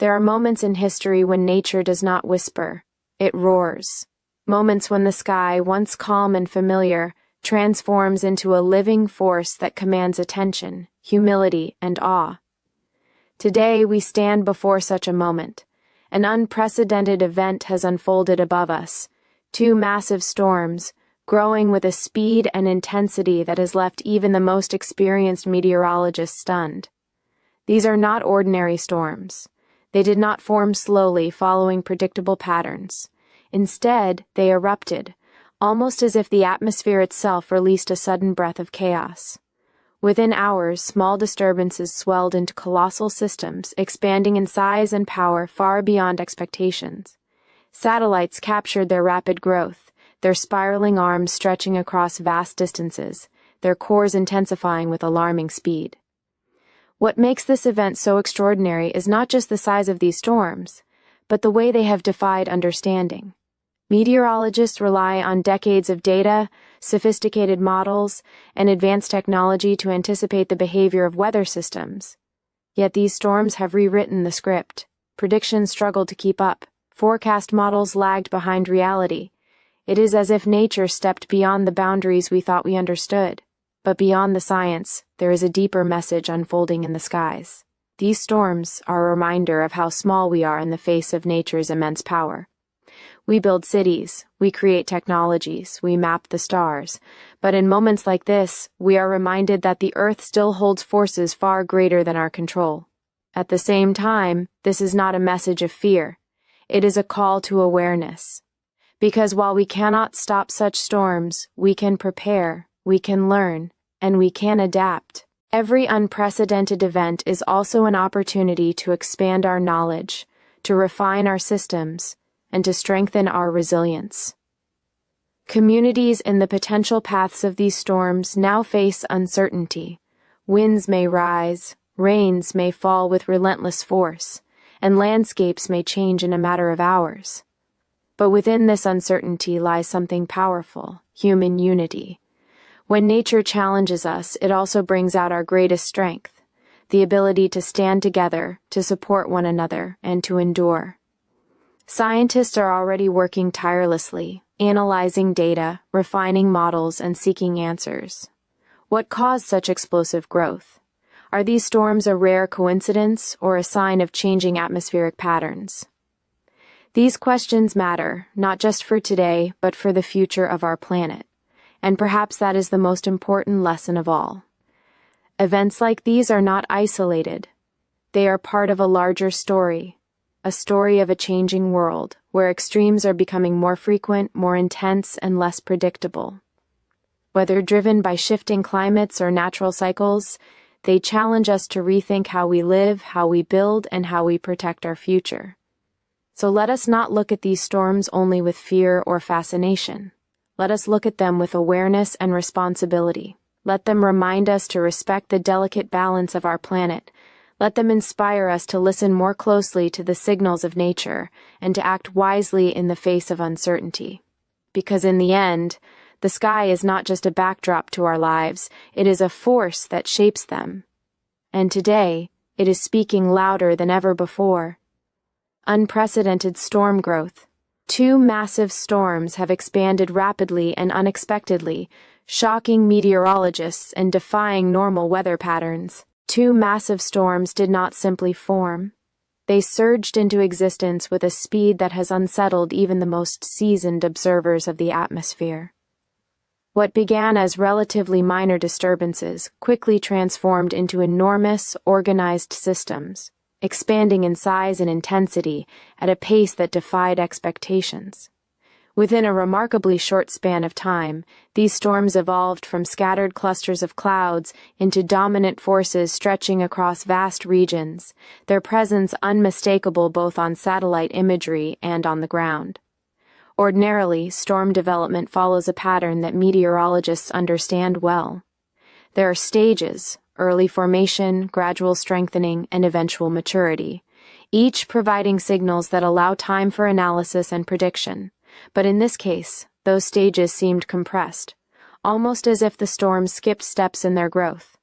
There are moments in history when nature does not whisper, it roars. Moments when the sky, once calm and familiar, transforms into a living force that commands attention, humility, and awe. Today we stand before such a moment. An unprecedented event has unfolded above us. Two massive storms, growing with a speed and intensity that has left even the most experienced meteorologists stunned. These are not ordinary storms. They did not form slowly, following predictable patterns. Instead, they erupted, almost as if the atmosphere itself released a sudden breath of chaos. Within hours, small disturbances swelled into colossal systems, expanding in size and power far beyond expectations. Satellites captured their rapid growth, their spiraling arms stretching across vast distances, their cores intensifying with alarming speed. What makes this event so extraordinary is not just the size of these storms, but the way they have defied understanding. Meteorologists rely on decades of data, sophisticated models, and advanced technology to anticipate the behavior of weather systems. Yet these storms have rewritten the script. Predictions struggled to keep up. Forecast models lagged behind reality. It is as if nature stepped beyond the boundaries we thought we understood. But beyond the science, there is a deeper message unfolding in the skies. These storms are a reminder of how small we are in the face of nature's immense power. We build cities, we create technologies, we map the stars, but in moments like this, we are reminded that the Earth still holds forces far greater than our control. At the same time, this is not a message of fear. It is a call to awareness. Because while we cannot stop such storms, we can prepare, we can learn, and we can adapt. Every unprecedented event is also an opportunity to expand our knowledge, to refine our systems, and to strengthen our resilience. Communities in the potential paths of these storms now face uncertainty. Winds may rise, rains may fall with relentless force, and landscapes may change in a matter of hours. But within this uncertainty lies something powerful: human unity. When nature challenges us, it also brings out our greatest strength, the ability to stand together, to support one another, and to endure. Scientists are already working tirelessly, analyzing data, refining models, and seeking answers. What caused such explosive growth? Are these storms a rare coincidence or a sign of changing atmospheric patterns? These questions matter, not just for today, but for the future of our planet. And perhaps that is the most important lesson of all. Events like these are not isolated. They are part of a larger story, a story of a changing world, where extremes are becoming more frequent, more intense, and less predictable. Whether driven by shifting climates or natural cycles, they challenge us to rethink how we live, how we build, and how we protect our future. So let us not look at these storms only with fear or fascination. Let us look at them with awareness and responsibility. Let them remind us to respect the delicate balance of our planet. Let them inspire us to listen more closely to the signals of nature and to act wisely in the face of uncertainty. Because in the end, the sky is not just a backdrop to our lives, it is a force that shapes them. And today, it is speaking louder than ever before. Unprecedented storm growth. Two massive storms have expanded rapidly and unexpectedly, shocking meteorologists and defying normal weather patterns. Two massive storms did not simply form. They surged into existence with a speed that has unsettled even the most seasoned observers of the atmosphere. What began as relatively minor disturbances quickly transformed into enormous, organized systems, expanding in size and intensity at a pace that defied expectations. Within a remarkably short span of time, these storms evolved from scattered clusters of clouds into dominant forces stretching across vast regions, their presence unmistakable both on satellite imagery and on the ground. Ordinarily, storm development follows a pattern that meteorologists understand well. There are stages: early formation, gradual strengthening, and eventual maturity, each providing signals that allow time for analysis and prediction. But in this case, those stages seemed compressed, almost as if the storms skipped steps in their growth.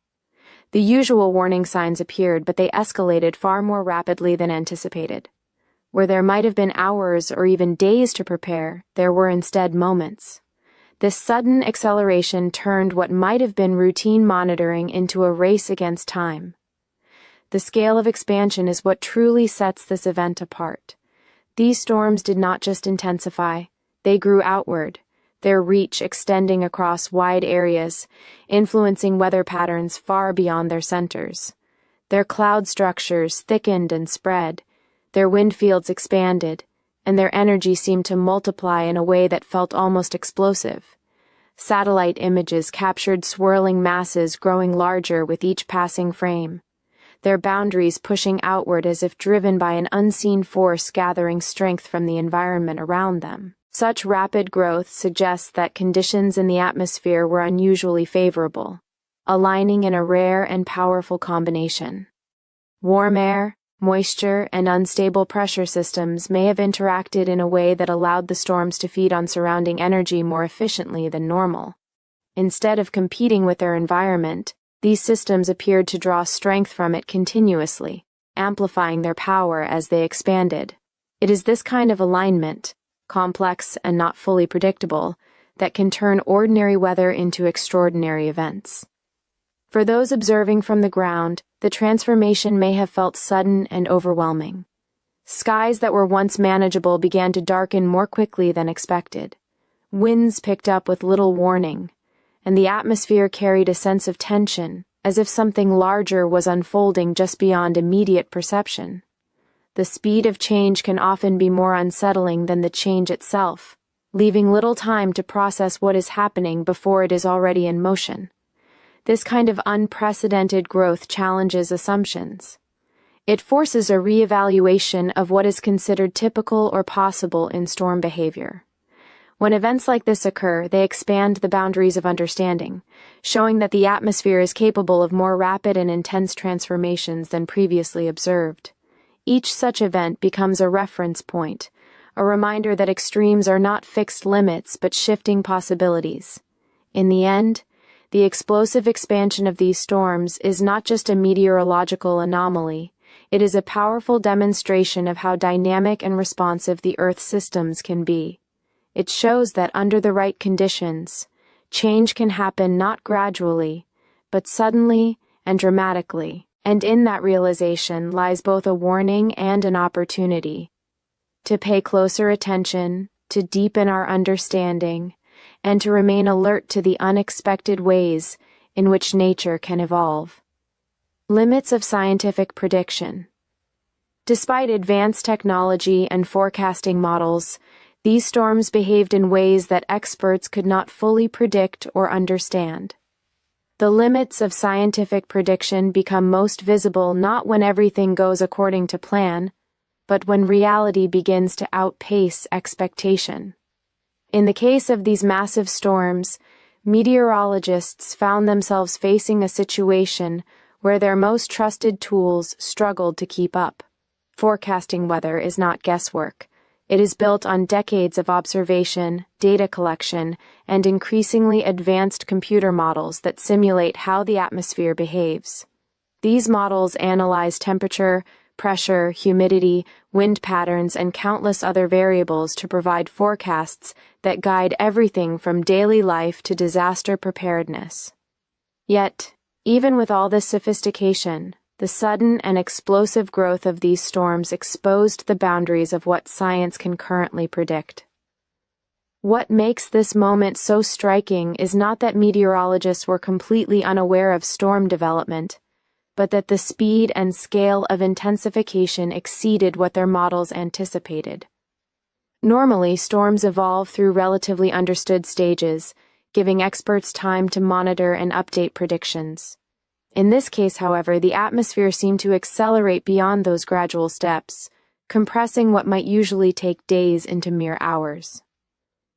The usual warning signs appeared, but they escalated far more rapidly than anticipated. Where there might have been hours or even days to prepare, there were instead moments. This sudden acceleration turned what might have been routine monitoring into a race against time. The scale of expansion is what truly sets this event apart. These storms did not just intensify, they grew outward, their reach extending across wide areas, influencing weather patterns far beyond their centers. Their cloud structures thickened and spread, their wind fields expanded, and their energy seemed to multiply in a way that felt almost explosive. Satellite images captured swirling masses growing larger with each passing frame, their boundaries pushing outward as if driven by an unseen force gathering strength from the environment around them. Such rapid growth suggests that conditions in the atmosphere were unusually favorable, aligning in a rare and powerful combination. Warm air, moisture, and unstable pressure systems may have interacted in a way that allowed the storms to feed on surrounding energy more efficiently than normal. Instead of competing with their environment, these systems appeared to draw strength from it continuously, amplifying their power as they expanded. It is this kind of alignment, complex and not fully predictable, that can turn ordinary weather into extraordinary events. For those observing from the ground, the transformation may have felt sudden and overwhelming. Skies that were once manageable began to darken more quickly than expected. Winds picked up with little warning, and the atmosphere carried a sense of tension, as if something larger was unfolding just beyond immediate perception. The speed of change can often be more unsettling than the change itself, leaving little time to process what is happening before it is already in motion. This kind of unprecedented growth challenges assumptions. It forces a reevaluation of what is considered typical or possible in storm behavior. When events like this occur, they expand the boundaries of understanding, showing that the atmosphere is capable of more rapid and intense transformations than previously observed. Each such event becomes a reference point, a reminder that extremes are not fixed limits but shifting possibilities. In the end, the explosive expansion of these storms is not just a meteorological anomaly, it is a powerful demonstration of how dynamic and responsive the Earth's systems can be. It shows that under the right conditions, change can happen not gradually, but suddenly and dramatically, and in that realization lies both a warning and an opportunity. To pay closer attention, to deepen our understanding, and to remain alert to the unexpected ways in which nature can evolve. Limits of scientific prediction. Despite advanced technology and forecasting models, these storms behaved in ways that experts could not fully predict or understand. The limits of scientific prediction become most visible not when everything goes according to plan, but when reality begins to outpace expectation. In the case of these massive storms, meteorologists found themselves facing a situation where their most trusted tools struggled to keep up. Forecasting weather is not guesswork. It is built on decades of observation, data collection, and increasingly advanced computer models that simulate how the atmosphere behaves. These models analyze temperature, pressure, humidity, wind patterns, and countless other variables to provide forecasts that guide everything from daily life to disaster preparedness. Yet, even with all this sophistication, the sudden and explosive growth of these storms exposed the boundaries of what science can currently predict. What makes this moment so striking is not that meteorologists were completely unaware of storm development, but that the speed and scale of intensification exceeded what their models anticipated. Normally, storms evolve through relatively understood stages, giving experts time to monitor and update predictions. In this case, however, the atmosphere seemed to accelerate beyond those gradual steps, compressing what might usually take days into mere hours.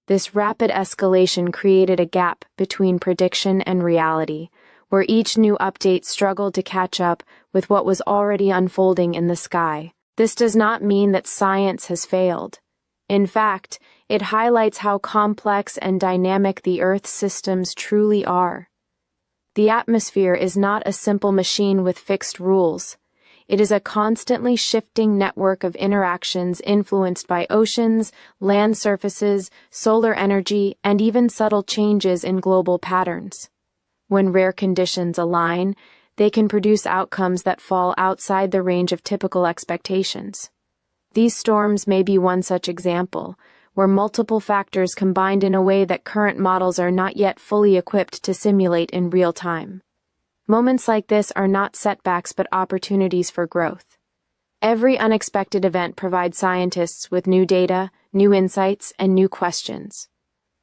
This rapid escalation created a gap between prediction and reality, where each new update struggled to catch up with what was already unfolding in the sky. This does not mean that science has failed. In fact, it highlights how complex and dynamic the Earth's systems truly are. The atmosphere is not a simple machine with fixed rules. It is a constantly shifting network of interactions influenced by oceans, land surfaces, solar energy, and even subtle changes in global patterns. When rare conditions align, they can produce outcomes that fall outside the range of typical expectations. These storms may be one such example, where multiple factors combined in a way that current models are not yet fully equipped to simulate in real time. Moments like this are not setbacks but opportunities for growth. Every unexpected event provides scientists with new data, new insights, and new questions.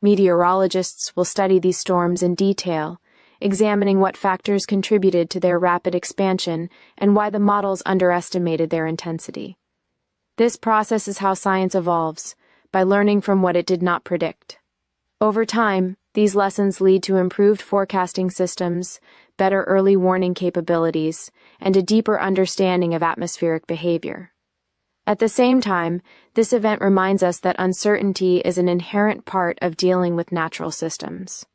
Meteorologists will study these storms in detail, examining what factors contributed to their rapid expansion and why the models underestimated their intensity. This process is how science evolves, by learning from what it did not predict. Over time, these lessons lead to improved forecasting systems, better early warning capabilities, and a deeper understanding of atmospheric behavior. At the same time, this event reminds us that uncertainty is an inherent part of dealing with natural systems.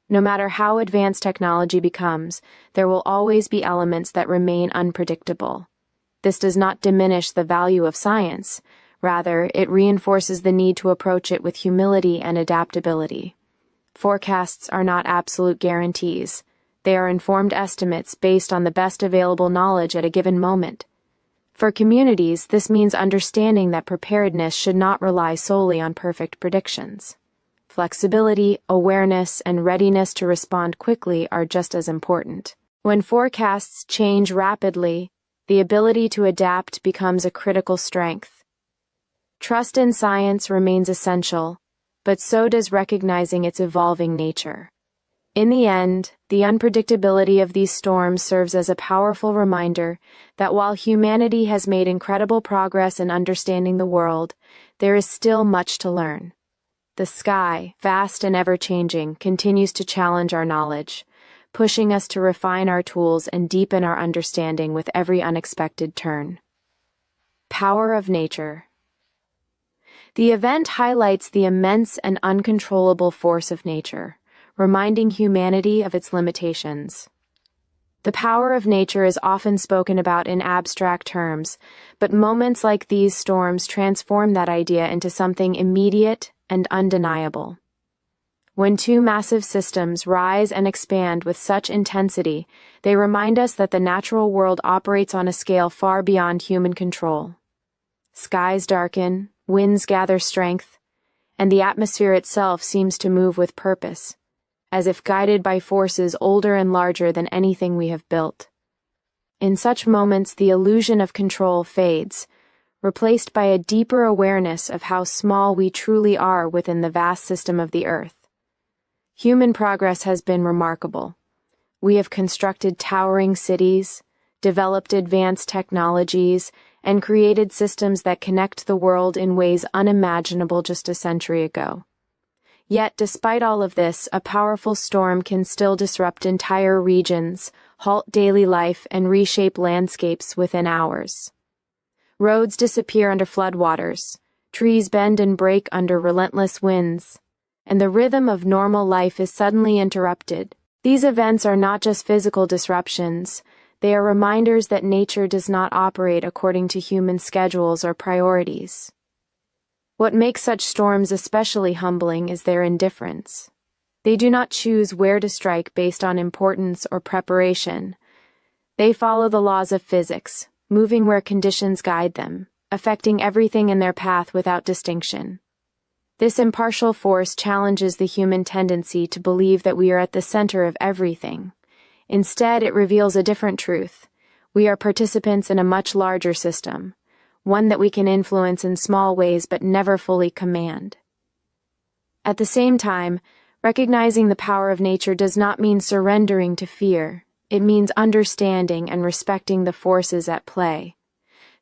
No matter how advanced technology becomes, there will always be elements that remain unpredictable. This does not diminish the value of science. Rather, it reinforces the need to approach it with humility and adaptability. Forecasts are not absolute guarantees. They are informed estimates based on the best available knowledge at a given moment. For communities, this means understanding that preparedness should not rely solely on perfect predictions. Flexibility, awareness, and readiness to respond quickly are just as important. When forecasts change rapidly, the ability to adapt becomes a critical strength. Trust in science remains essential, but so does recognizing its evolving nature. In the end, the unpredictability of these storms serves as a powerful reminder that while humanity has made incredible progress in understanding the world, there is still much to learn. The sky, vast and ever-changing, continues to challenge our knowledge, pushing us to refine our tools and deepen our understanding with every unexpected turn. Power of nature. The event highlights the immense and uncontrollable force of nature, reminding humanity of its limitations. The power of nature is often spoken about in abstract terms, but moments like these storms transform that idea into something immediate and undeniable. When two massive systems rise and expand with such intensity, they remind us that the natural world operates on a scale far beyond human control. Skies darken, winds gather strength, and the atmosphere itself seems to move with purpose, as if guided by forces older and larger than anything we have built. In such moments, the illusion of control fades, replaced by a deeper awareness of how small we truly are within the vast system of the Earth. Human progress has been remarkable. We have constructed towering cities, developed advanced technologies, and created systems that connect the world in ways unimaginable just a century ago. Yet, despite all of this, a powerful storm can still disrupt entire regions, halt daily life, and reshape landscapes within hours. Roads disappear under floodwaters, trees bend and break under relentless winds, and the rhythm of normal life is suddenly interrupted. These events are not just physical disruptions. They are reminders that nature does not operate according to human schedules or priorities. What makes such storms especially humbling is their indifference. They do not choose where to strike based on importance or preparation. They follow the laws of physics, moving where conditions guide them, affecting everything in their path without distinction. This impartial force challenges the human tendency to believe that we are at the center of everything. Instead, it reveals a different truth. We are participants in a much larger system, one that we can influence in small ways but never fully command. At the same time, recognizing the power of nature does not mean surrendering to fear. It means understanding and respecting the forces at play.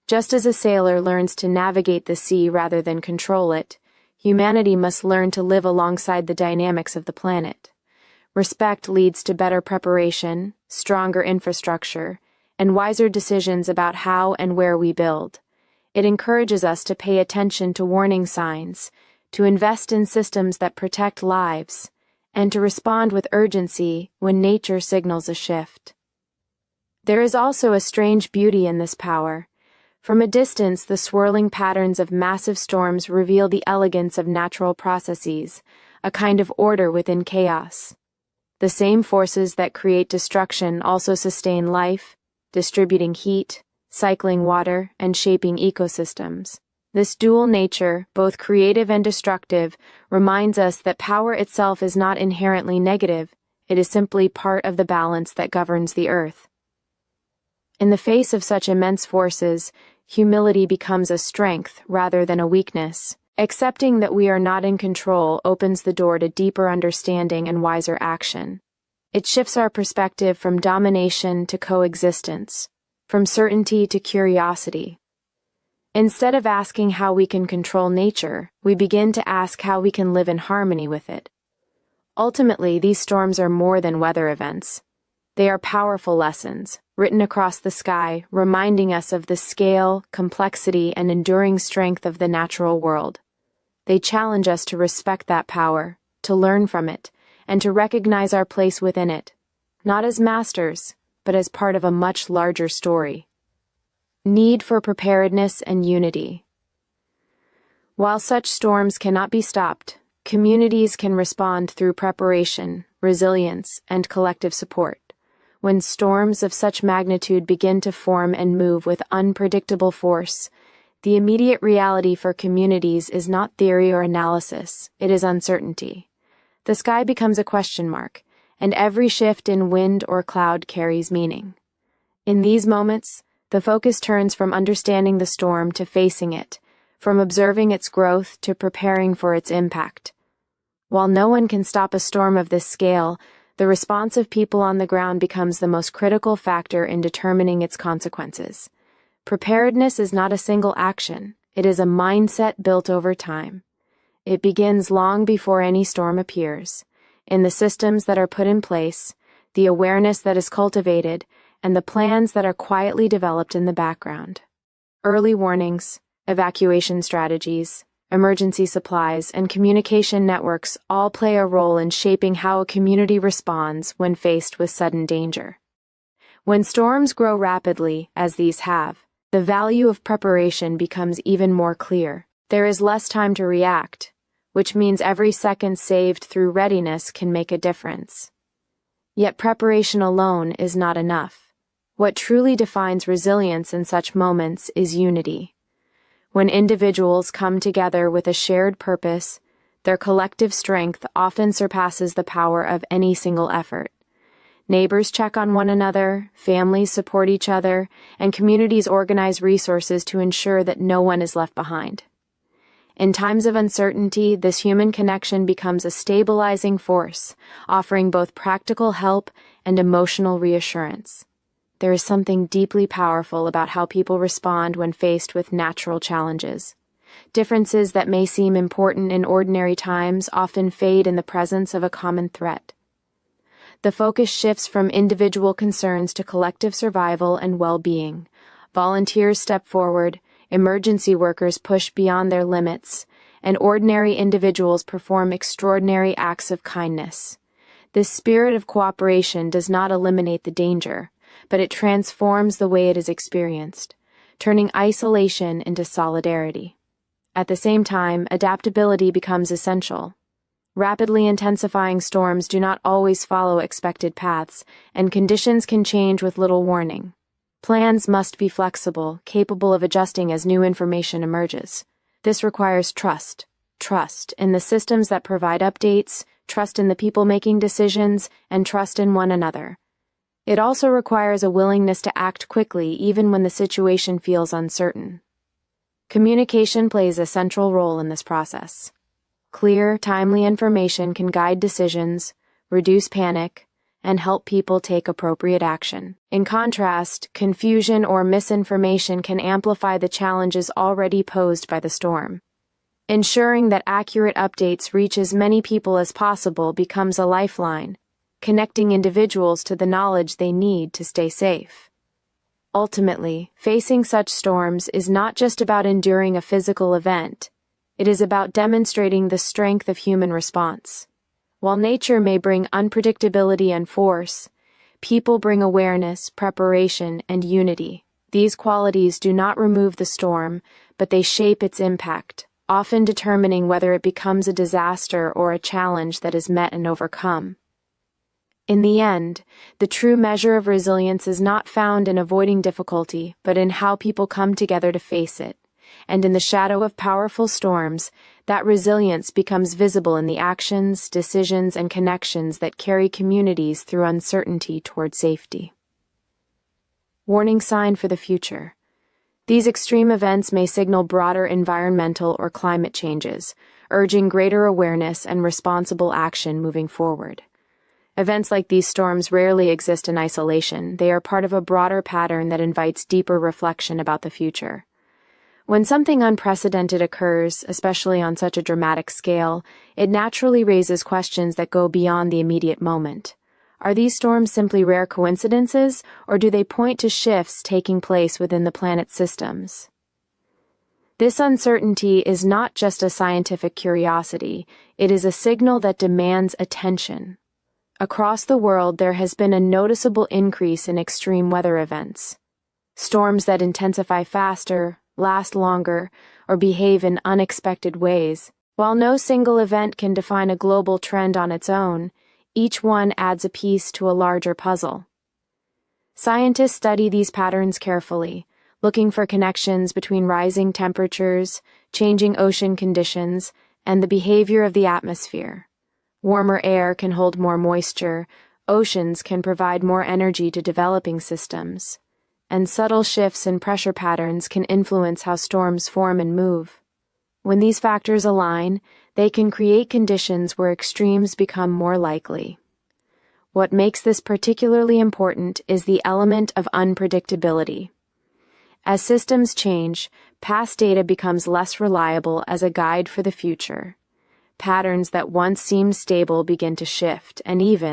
Just as a sailor learns to navigate the sea rather than control it, humanity must learn to live alongside the dynamics of the planet. Respect leads to better preparation, stronger infrastructure, and wiser decisions about how and where we build. It encourages us to pay attention to warning signs, to invest in systems that protect lives, and to respond with urgency when nature signals a shift. There is also a strange beauty in this power. From a distance, the swirling patterns of massive storms reveal the elegance of natural processes, a kind of order within chaos. The same forces that create destruction also sustain life, distributing heat, cycling water, and shaping ecosystems. This dual nature, both creative and destructive, reminds us that power itself is not inherently negative, it is simply part of the balance that governs the earth. In the face of such immense forces, humility becomes a strength rather than a weakness. Accepting that we are not in control opens the door to deeper understanding and wiser action. It shifts our perspective from domination to coexistence, from certainty to curiosity. Instead of asking how we can control nature, we begin to ask how we can live in harmony with it. Ultimately, these storms are more than weather events. They are powerful lessons, written across the sky, reminding us of the scale, complexity, and enduring strength of the natural world. They challenge us to respect that power, to learn from it, and to recognize our place within it, not as masters, but as part of a much larger story. Need for preparedness and unity. While such storms cannot be stopped, communities can respond through preparation, resilience, and collective support. When storms of such magnitude begin to form and move with unpredictable force, the immediate reality for communities is not theory or analysis, it is uncertainty. The sky becomes a question mark, and every shift in wind or cloud carries meaning. In these moments, the focus turns from understanding the storm to facing it, from observing its growth to preparing for its impact. While no one can stop a storm of this scale, the response of people on the ground becomes the most critical factor in determining its consequences. Preparedness is not a single action, it is a mindset built over time. It begins long before any storm appears, in the systems that are put in place, the awareness that is cultivated, and the plans that are quietly developed in the background. Early warnings, evacuation strategies, emergency supplies, and communication networks all play a role in shaping how a community responds when faced with sudden danger. When storms grow rapidly, as these have, the value of preparation becomes even more clear. There is less time to react, which means every second saved through readiness can make a difference. Yet preparation alone is not enough. What truly defines resilience in such moments is unity. When individuals come together with a shared purpose, their collective strength often surpasses the power of any single effort. Neighbors check on one another, families support each other, and communities organize resources to ensure that no one is left behind. In times of uncertainty, this human connection becomes a stabilizing force, offering both practical help and emotional reassurance. There is something deeply powerful about how people respond when faced with natural challenges. Differences that may seem important in ordinary times often fade in the presence of a common threat. The focus shifts from individual concerns to collective survival and well-being. Volunteers step forward, emergency workers push beyond their limits, and ordinary individuals perform extraordinary acts of kindness. This spirit of cooperation does not eliminate the danger, but it transforms the way it is experienced, turning isolation into solidarity. At the same time, adaptability becomes essential. Rapidly intensifying storms do not always follow expected paths, and conditions can change with little warning. Plans must be flexible, capable of adjusting as new information emerges. This requires trust in the systems that provide updates, trust in the people making decisions, and trust in one another. It also requires a willingness to act quickly even when the situation feels uncertain. Communication plays a central role in this process. Clear, timely information can guide decisions, reduce panic, and help people take appropriate action. In contrast, confusion or misinformation can amplify the challenges already posed by the storm. Ensuring that accurate updates reach as many people as possible becomes a lifeline, connecting individuals to the knowledge they need to stay safe. Ultimately, facing such storms is not just about enduring a physical event, it is about demonstrating the strength of human response. While nature may bring unpredictability and force, people bring awareness, preparation, and unity. These qualities do not remove the storm, but they shape its impact, often determining whether it becomes a disaster or a challenge that is met and overcome. In the end, the true measure of resilience is not found in avoiding difficulty, but in how people come together to face it. And in the shadow of powerful storms, that resilience becomes visible in the actions, decisions, and connections that carry communities through uncertainty toward safety. Warning sign for the future. These extreme events may signal broader environmental or climate changes, urging greater awareness and responsible action moving forward. Events like these storms rarely exist in isolation. They are part of a broader pattern that invites deeper reflection about the future. When something unprecedented occurs, especially on such a dramatic scale, it naturally raises questions that go beyond the immediate moment. Are these storms simply rare coincidences, or do they point to shifts taking place within the planet's systems? This uncertainty is not just a scientific curiosity, it is a signal that demands attention. Across the world, there has been a noticeable increase in extreme weather events. Storms that intensify faster, last longer, or behave in unexpected ways. While no single event can define a global trend on its own, each one adds a piece to a larger puzzle. Scientists study these patterns carefully, looking for connections between rising temperatures, changing ocean conditions, and the behavior of the atmosphere. Warmer air can hold more moisture, oceans can provide more energy to developing systems, and subtle shifts in pressure patterns can influence how storms form and move. When these factors align, they can create conditions where extremes become more likely. What makes this particularly important is the element of unpredictability. As systems change, past data becomes less reliable as a guide for the future. Patterns that once seemed stable begin to shift, and even